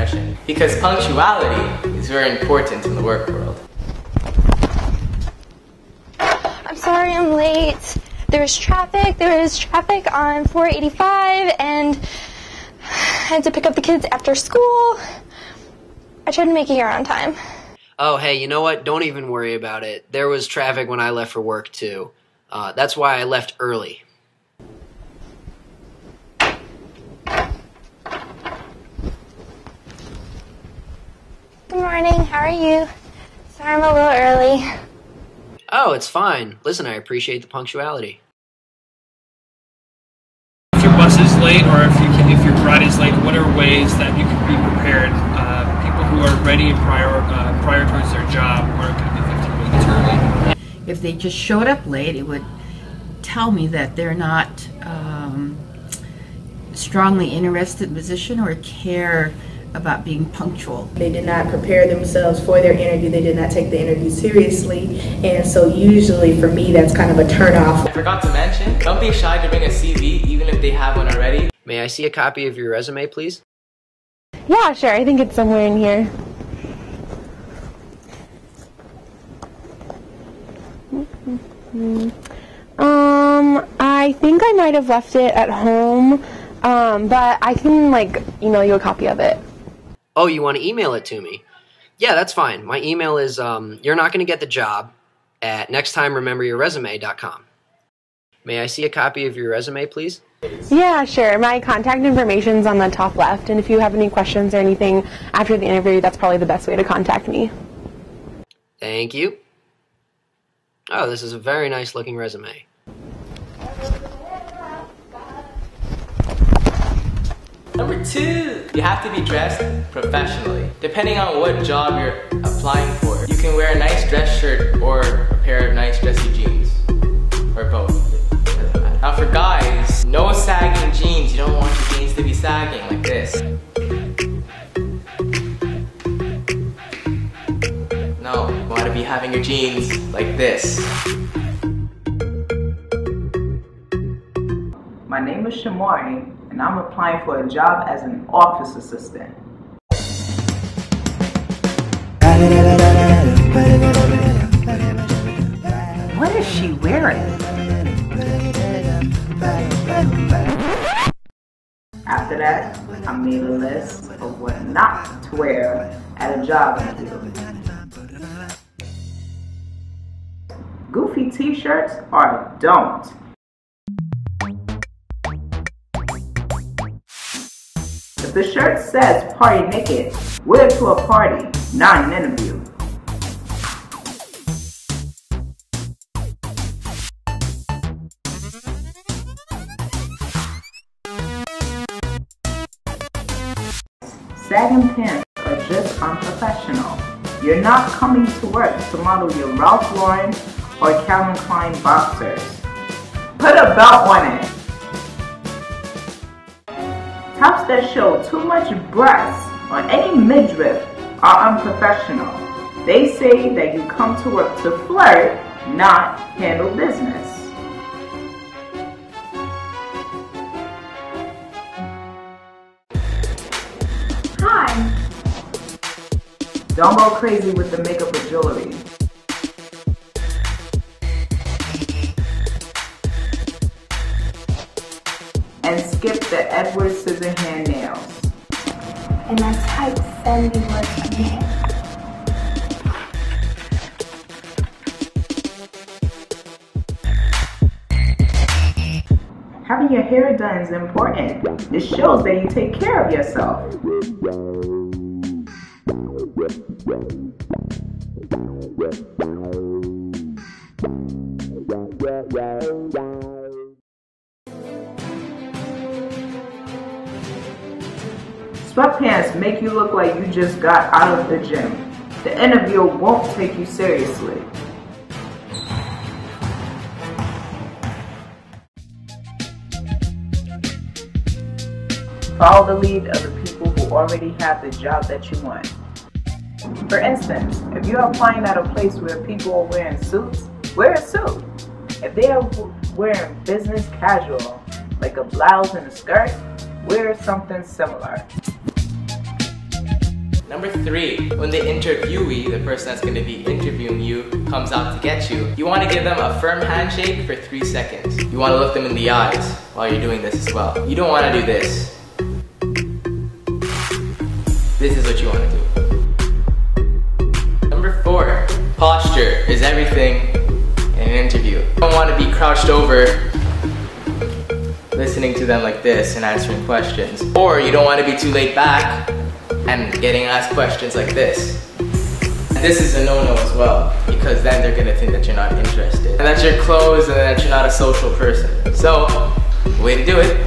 mention, because punctuality is very important in the work world. I'm sorry I'm late. There was traffic on 485, and I had to pick up the kids after school. I tried to make it here on time. Oh, hey, you know what? Don't even worry about it. There was traffic when I left for work, too. That's why I left early. Good morning, how are you? Sorry I'm a little early. Oh, it's fine. Listen, I appreciate the punctuality. If your bus is late or if your ride is late, what are ways that you can be prepared? People who are ready and prior towards their job are going to be 15 minutes early. If they just showed up late, it would tell me that they're not strongly interested in the position or care about being punctual. They did not prepare themselves for their interview. They did not take the interview seriously. And so usually for me, that's kind of a turnoff. I forgot to mention, don't be shy to bring a CV even if they have one already. May I see a copy of your resume, please? Yeah, sure. I think it's somewhere in here. I think I might have left it at home, but I can, email you a copy of it. Oh, you want to email it to me? Yeah, that's fine. My email is you're not going to get the job at nexttimerememberyourresume.com. May I see a copy of your resume, please? Yeah, sure. My contact information's on the top left, and if you have any questions or anything after the interview, that's probably the best way to contact me. Thank you. Oh, this is a very nice looking resume. Number 2, you have to be dressed professionally. Depending on what job you're applying for, you can wear a nice dress shirt or a pair of nice dressy jeans, or both. Now for guys, no sagging jeans. You don't want your jeans to be sagging like this. No, you want to be having your jeans like this. My name is Shamari, and I'm applying for a job as an office assistant. What is she wearing? After that, I made a list of what not to wear at a job interview. Goofy t-shirts or don't. If the shirt says party naked, wear it to a party, not an interview. Sagging pants are just unprofessional. You're not coming to work to model your Ralph Lauren or Calvin Klein boxers. Put a belt on it. Tops that show too much breasts or any midriff are unprofessional. They say that you come to work to flirt, not handle business. Hi. Don't go crazy with the makeup or jewelry. And skip the Edward Scissorhand nails. And I type Fendi words again. Having your hair done is important. It shows that you take care of yourself. Sweatpants make you look like you just got out of the gym. The interviewer won't take you seriously. Follow the lead of the people who already have the job that you want. For instance, if you're applying at a place where people are wearing suits, wear a suit. If they are wearing business casual, like a blouse and a skirt, wear something similar. Number 3, when the interviewee, the person that's going to be interviewing you, comes out to get you, you want to give them a firm handshake for 3 seconds. You want to look them in the eyes while you're doing this as well. You don't want to do this. This is what you want to do. Number 4, posture is everything in an interview. You don't want to be crouched over listening to them like this and answering questions. Or you don't want to be too laid back and getting asked questions like this. And this is a no-no as well, because then they're going to think that you're not interested, and that you're closed, and that you're not a social person. So, way to do it,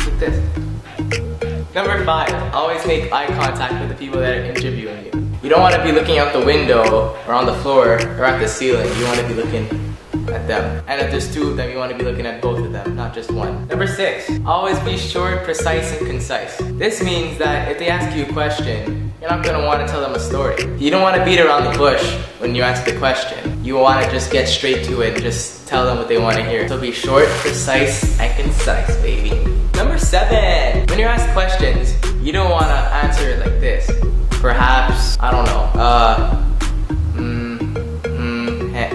like this. Number 5, always make eye contact with the people that are interviewing you. You don't want to be looking out the window or on the floor or at the ceiling. You want to be looking at them. And if there's 2 of them, you want to be looking at both of them, not just one. Number 6, always be short, precise, and concise. This means that if they ask you a question, you're not going to want to tell them a story. You don't want to beat around the bush when you answer the question. You want to just get straight to it and just tell them what they want to hear. So be short, precise, and concise, baby. Number 7, when you're asked questions, you don't want to answer it like this. Perhaps, I don't know,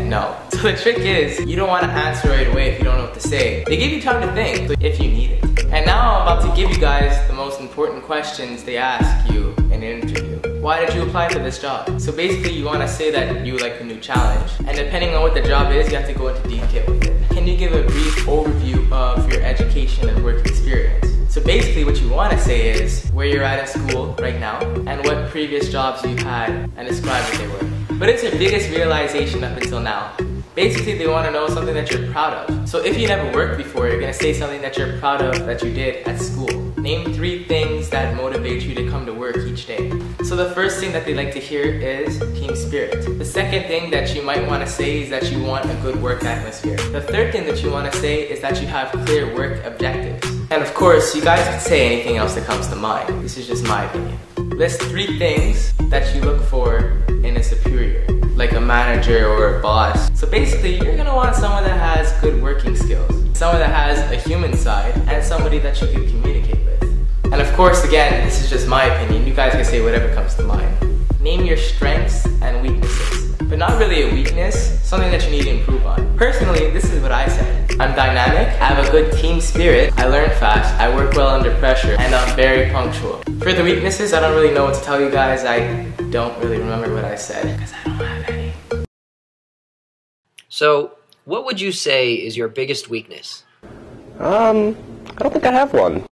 no. So the trick is, you don't want to answer right away if you don't know what to say. They give you time to think if you need it. And now I'm about to give you guys the most important questions they ask you in an interview. Why did you apply for this job? So basically you want to say that you like the new challenge. And depending on what the job is, you have to go into detail with it. Can you give a brief overview of your education and work experience? So basically what you want to say is where you're at in school right now and what previous jobs you've had and describe what they were. But it's your biggest realization up until now. Basically, they want to know something that you're proud of. So if you never worked before, you're going to say something that you're proud of that you did at school. Name 3 things that motivate you to come to work each day. So the first thing that they like to hear is team spirit. The second thing that you might want to say is that you want a good work atmosphere. The third thing that you want to say is that you have clear work objectives. And of course, you guys can say anything else that comes to mind. This is just my opinion. List 3 things that you look for in a superior, like a manager or a boss. So basically, you're gonna want someone that has good working skills, someone that has a human side, and somebody that you can communicate with. And of course, again, this is just my opinion. You guys can say whatever comes to mind. Name your strengths and weaknesses, but not really a weakness, something that you need to improve on. Personally, this is what I said. I'm dynamic, I have a good team spirit, I learn fast, I work well under pressure, and I'm very punctual. For the weaknesses, I don't really know what to tell you guys. I don't really remember what I said, because I don't have any. So, what would you say is your biggest weakness? I don't think I have one.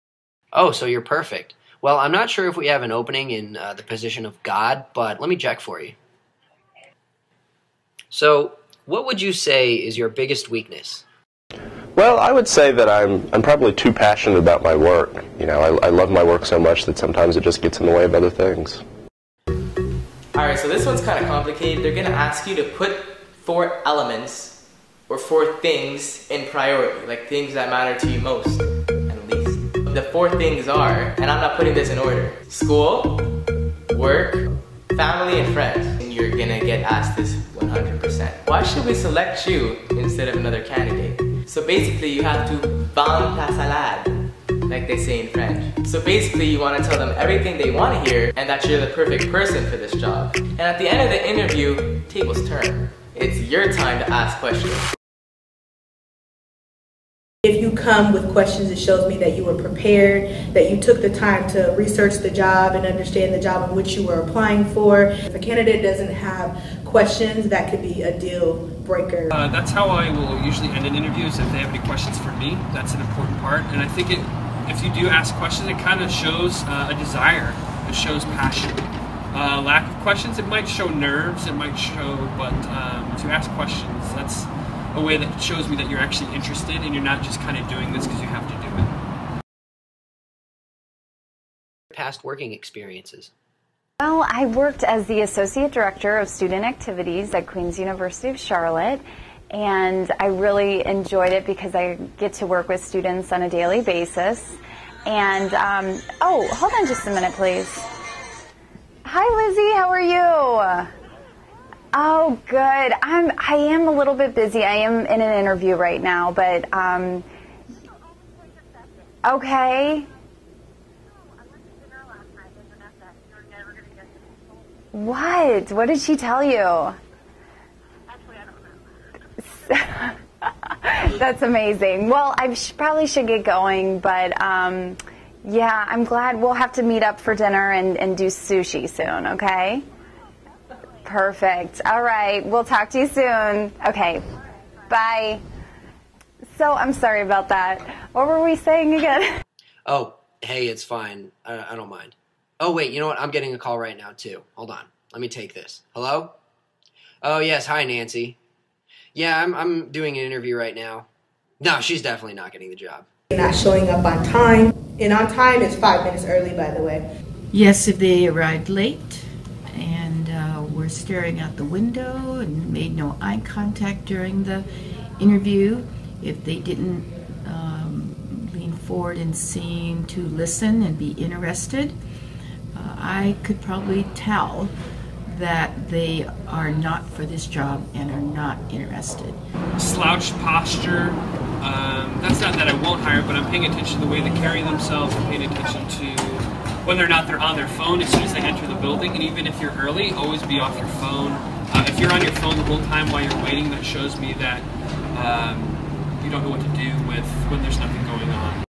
Oh, so you're perfect. Well, I'm not sure if we have an opening in the position of God, but let me check for you. So, what would you say is your biggest weakness? Well, I would say that I'm probably too passionate about my work. You know, I love my work so much that sometimes it just gets in the way of other things. Alright, so this one's kind of complicated. They're going to ask you to put 4 elements or 4 things in priority, like things that matter to you most and least. The 4 things are, and I'm not putting this in order, school, work, family, and friends. And you're going to get asked this 100%. Why should we select you instead of another candidate? So basically you have to vendre ta salade, like they say in French. So basically you want to tell them everything they want to hear and that you're the perfect person for this job. And at the end of the interview, tables turn. It's your time to ask questions. If you come with questions, it shows me that you were prepared, that you took the time to research the job and understand the job in which you were applying for. If a candidate doesn't have questions, that could be a deal breaker. That's how I will usually end an interview, is if they have any questions for me. That's an important part. And I think if you do ask questions, it kind of shows a desire. It shows passion. Lack of questions, it might show nerves, it might show, but to ask questions, that's a way that shows me that you're actually interested and you're not just kind of doing this because you have to do it. Past working experiences. Well, I worked as the Associate Director of Student Activities at Queen's University of Charlotte, and I really enjoyed it because I get to work with students on a daily basis. And, oh, hold on just a minute, please. Hi, Lizzie, how are you? Oh, good. I am a little bit busy. I am in an interview right now, but, okay. What? What did she tell you? That's amazing. Well, I probably should get going, but yeah, I'm glad we'll have to meet up for dinner and do sushi soon, okay? Perfect. All right, we'll talk to you soon. Okay, bye. So, I'm sorry about that. What were we saying again? Oh, hey, it's fine. I don't mind. Oh, wait, you know what? I'm getting a call right now, too. Hold on. Let me take this. Hello? Oh, yes. Hi, Nancy. Yeah, I'm doing an interview right now. No, she's definitely not getting the job. Not showing up on time. And on time is 5 minutes early, by the way. Yes, if they arrived late and were staring out the window and made no eye contact during the interview, if they didn't lean forward and seem to listen and be interested, I could probably tell that they are not for this job and are not interested. Slouched posture, that's not that I won't hire, but I'm paying attention to the way they carry themselves. I'm paying attention to whether or not they're on their phone as soon as they enter the building. And even if you're early, always be off your phone. If you're on your phone the whole time while you're waiting, that shows me that you don't know what to do with when there's nothing going on.